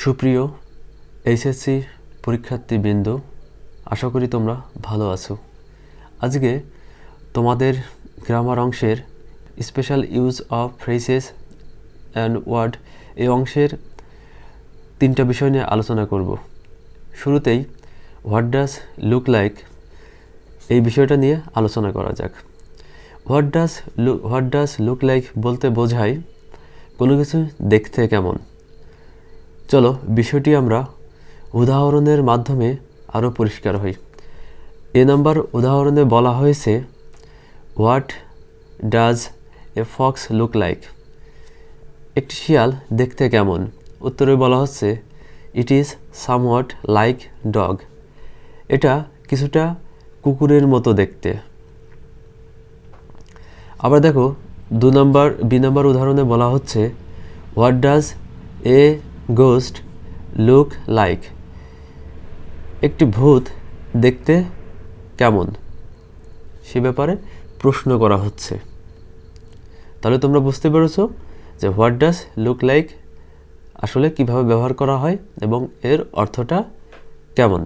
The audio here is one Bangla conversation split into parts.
সুপ্রিয় এইচএসসি পরীক্ষার্থীবৃন্দ, আশা করি তোমরা ভালো আছো। আজকে তোমাদের গ্রামার অংশের special use of phrases and word এই অংশের 3টা বিষয় নিয়ে আলোচনা করব। শুরুতেই হোয়াট ডাজ লুক লাইক এই বিষয়টা নিয়ে আলোচনা করা যাক। হোয়াট ডাজ লুক লাইক বলতে বোঝায় কোনো কিছু দেখতে কেমন। চলো বিষয়টি আমরা উদাহরণের মাধ্যমে আরও পরিষ্কার হই। নাম্বার উদাহরণে বলা হয়েছে what does a fox look like, একটি শিয়াল দেখতে কেমন। উত্তরে বলা হচ্ছে it is somewhat like dog, এটা কিছুটা কুকুরের মতো দেখতে। আবার দেখো বি নাম্বার উদাহরণে বলা হচ্ছে what does a ghost look like, একটি ভূত দেখতে কেমন, সে ব্যাপারে প্রশ্ন করা হচ্ছে। তাহলে তোমরা বুঝতে পেরেছো যে হোয়াট ডাজ লুক লাইক আসলে কিভাবে ব্যবহার করা হয় এবং এর অর্থটা কেমন।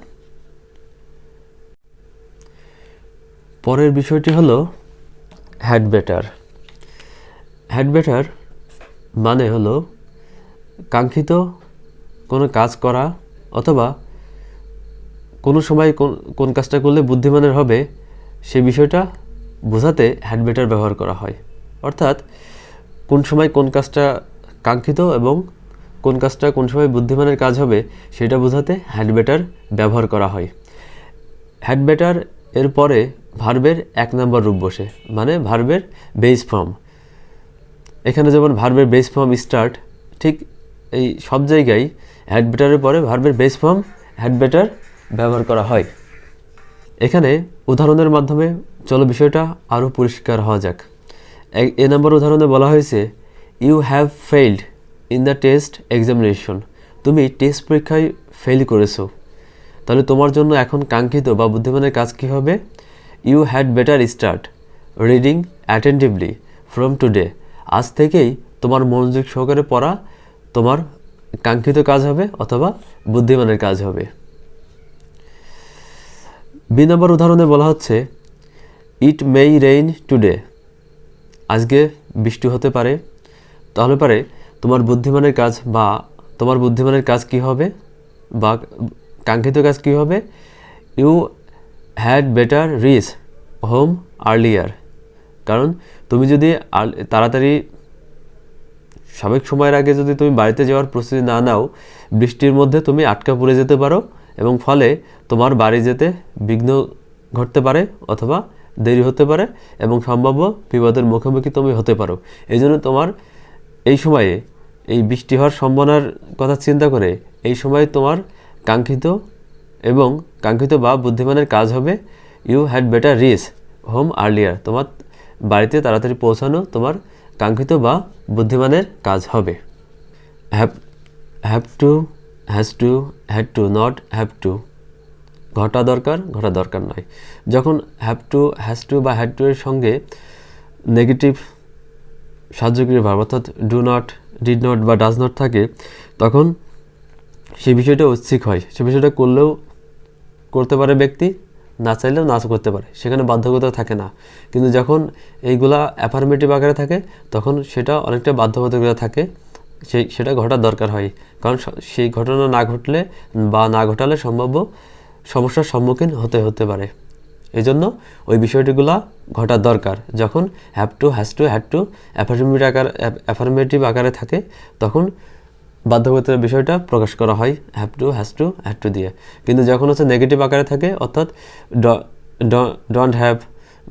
পরের বিষয়টি হলো হ্যাড বেটার। হ্যাড বেটার মানে হলো কাঙ্ক্ষিত কোনো কাজ করা অথবা কোনো সময় কোন কাজটা করলে বুদ্ধিমানের হবে সে বিষয়টা বোঝাতে হ্যাড বেটার ব্যবহার করা হয়। অর্থাৎ কোন সময় কোন কাজটা কাঙ্ক্ষিত এবং কোন কাজটা কোন সময় বুদ্ধিমানের কাজ হবে সেটা বোঝাতে হ্যাড বেটার ব্যবহার করা হয়। হ্যাড বেটার এর পরে ভার্বের 1 নম্বর রূপ বসে, মানে ভার্বের বেস ফর্ম। এখানে যেমন ভার্বের বেস ফর্ম স্টার্ট, ঠিক এই সব জায়গায় হ্যাড বেটারের পরে ভার্বের বেস ফর্ম হ্যাড বেটার ব্যবহার করা হয়। এখানে উদাহরণের মাধ্যমে চলো বিষয়টা আরও পরিষ্কার হওয়া যাক। নম্বর উদাহরণে বলা হয়েছে you have failed in the test examination, তুমি টেস্ট পরীক্ষায় ফেল করেছো। তাহলে তোমার জন্য এখন কাঙ্ক্ষিত বা বুদ্ধিমানের কাজ কী হবে? You had better start reading attentively from today, আজ থেকেই তোমার মনোযোগ সহকারে পড়া তোমার কাঙ্ক্ষিত কাজ হবে অথবা বুদ্ধিমানের কাজ হবে। বি নম্বর উদাহরণে বলা হচ্ছে ইট মেই রেইন টুডে, আজকে বৃষ্টি হতে পারে। তাহলে পারে তোমার বুদ্ধিমানের কাজ বা তোমার বুদ্ধিমানের কাজ কি হবে বা কাঙ্ক্ষিত কাজ কি হবে? You had better reach home earlier, কারণ তুমি যদি তাড়াতাড়ি স্বাভাবিক সময়ের আগে যদি তুমি বাড়িতে যাওয়ার প্রস্তুতি না নাও, বৃষ্টির মধ্যে তুমি আটকা পড়ে যেতে পারো এবং ফলে তোমার বাড়ি যেতে বিঘ্ন ঘটতে পারে অথবা দেরি হতে পারে এবং সম্ভাব্য বিপদের মুখোমুখি তুমি হতে পারো। এই জন্য তোমার এই সময়ে এই বৃষ্টি হওয়ার সম্ভাবনার কথা চিন্তা করে এই সময় তোমার কাঙ্ক্ষিত বা বুদ্ধিমানের কাজ হবে you had better reach home earlier, তোমার বাড়িতে তাড়াতাড়ি পৌঁছানো তোমার কাঙ্ক্ষিত বা বুদ্ধিমানের কাজ হবে। Have to, has to, had to, not have to, ঘটা দরকার নয়। যখন হ্যাভ টু, হ্যাজ টু বা হ্যাড টু এর সঙ্গে নেগেটিভ সাহায্যকারী ভার্ব অর্থাৎ ডু নট, ডিড নট বা ডাজ নট থাকে, তখন সেই বিষয়টা ঐচ্ছিক হয়। সে বিষয়টা করলেও করতে পারে ব্যক্তি, না চাইলেও নাও করতে পারে, সেখানে বাধ্যকতা থাকে না। কিন্তু যখন এইগুলা অ্যাফার্মেটিভ আকারে থাকে তখন সেটা অনেকটা বাধ্যবাধকতা থাকে, সেটা ঘটার দরকার হয়। কারণ সেই ঘটনা না ঘটলে বা না ঘটালে সম্ভাব্য সমস্যার সম্মুখীন হতে পারে। এই জন্য ওই বিষয়টিগুলা ঘটার দরকার। যখন have to, has to, had to affirmative আকারে থাকে তখন বাধ্যকতার বিষয়টা প্রকাশ করা হয় have to, has to, had to দিয়ে। কিন্তু যখন হচ্ছে নেগেটিভ আকারে থাকে অর্থাৎ ডোন্ট হ্যাভ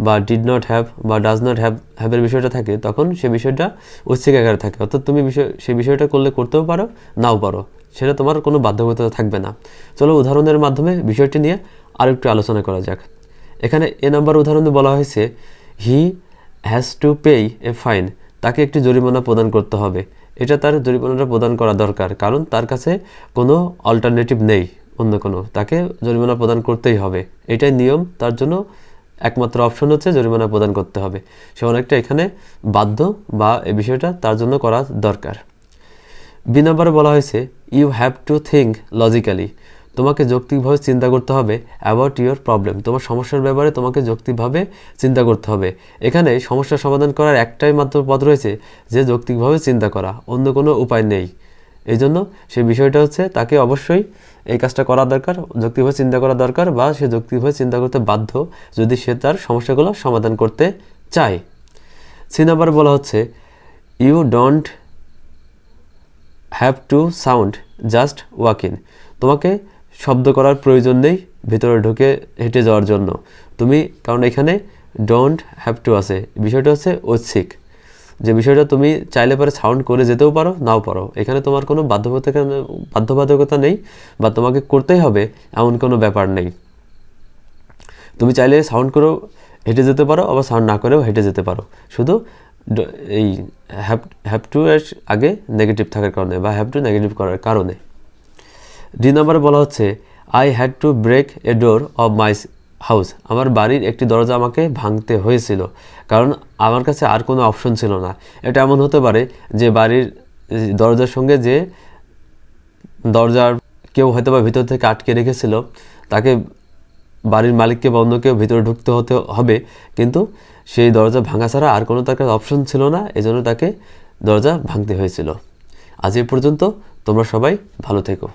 বা ডিড নট হ্যাভ বা ডাজ নট হ্যাভের বিষয়টা থাকে তখন সে বিষয়টা ঐচ্ছিক আকারে থাকে। অর্থাৎ তুমি সেই বিষয়টা করতেও পারো, নাও পারো, সেটা তোমার কোনো বাধ্যকতা থাকবে না। চলো উদাহরণের মাধ্যমে বিষয়টি নিয়ে আরেকটু আলোচনা করা যাক। এখানে নম্বর উদাহরণে বলা হয়েছে he has to pay A fine, তাকে একটি জরিমানা প্রদান করতে হবে। এটা তার জরিমানাটা প্রদান করা দরকার, কারণ তার কাছে কোনো অল্টারনেটিভ নেই, অন্য কোনো, তাকে জরিমানা প্রদান করতেই হবে, এটাই নিয়ম। তার জন্য একমাত্র অপশন হচ্ছে জরিমানা প্রদান করতে হবে। সে অনেকটা এখানে বাধ্য বা এই বিষয়টা তার জন্য করা দরকার। বি নম্বরে বলা হয়েছে you have to think logically, তোমাকে যৌক্তিকভাবে চিন্তা করতে হবে অ্যাবাউট ইউর প্রবলেম, তোমার সমস্যার ব্যাপারে তোমাকে যৌক্তিকভাবে চিন্তা করতে হবে। এখানে সমস্যার সমাধান করার একটাই মাত্র পথ রয়েছে, যে যৌক্তিকভাবে চিন্তা করা, অন্য কোনো উপায় নেই। এই জন্য সেই বিষয়টা হচ্ছে তাকে অবশ্যই এই কাজটা করা দরকার, যৌক্তিকভাবে চিন্তা করা দরকার, বা সে যৌক্তিকভাবে চিন্তা করতে বাধ্য যদি সে তার সমস্যাগুলো সমাধান করতে চায়। সি নাম্বার বলা হচ্ছে you don't have to sound just walk in, তোমাকে শব্দ করার প্রয়োজন নেই ভিতরে ঢুকে হেঁটে যাওয়ার জন্য তুমি, কারণ এখানে ডোন্ট হ্যাভ টু আছে, বিষয়টা হচ্ছে ঐচ্ছিক, যে বিষয়টা তুমি চাইলে পরে সাউন্ড করে যেতেও পারো নাও পারো, এখানে তোমার কোনো বাধ্যবাধকতা নেই বা তোমাকে করতেই হবে এমন কোনো ব্যাপার নেই। তুমি চাইলে সাউন্ড করেও হেঁটে যেতে পারো, আবার সাউন্ড না করেও হেঁটে যেতে পারো, শুধু এই হ্যাভ টু এর আগে নেগেটিভ থাকার কারণে বা হ্যাভ টু নেগেটিভ করার কারণে। ডি নাম্বারে বলা হচ্ছে I had to break a door of my house, আমার বাড়ির একটি দরজা আমাকে ভাঙতে হয়েছিল, কারণ আমার কাছে আর কোনো অপশন ছিল না। এটা এমন হতে পারে যে বাড়ির দরজার সঙ্গে যে দরজার কেউ হয়তো বা ভিতর থেকে আটকে রেখেছিল, তাকে বাড়ির মালিককে বা অন্য কেউ ভিতরে ঢুকতে হবে, কিন্তু সেই দরজা ভাঙা ছাড়া আর কোনো তার কাছে অপশন ছিল না, এজন্য তাকে দরজা ভাঙতে হয়েছিল। আজ এই পর্যন্ত, তোমরা সবাই ভালো থেকো।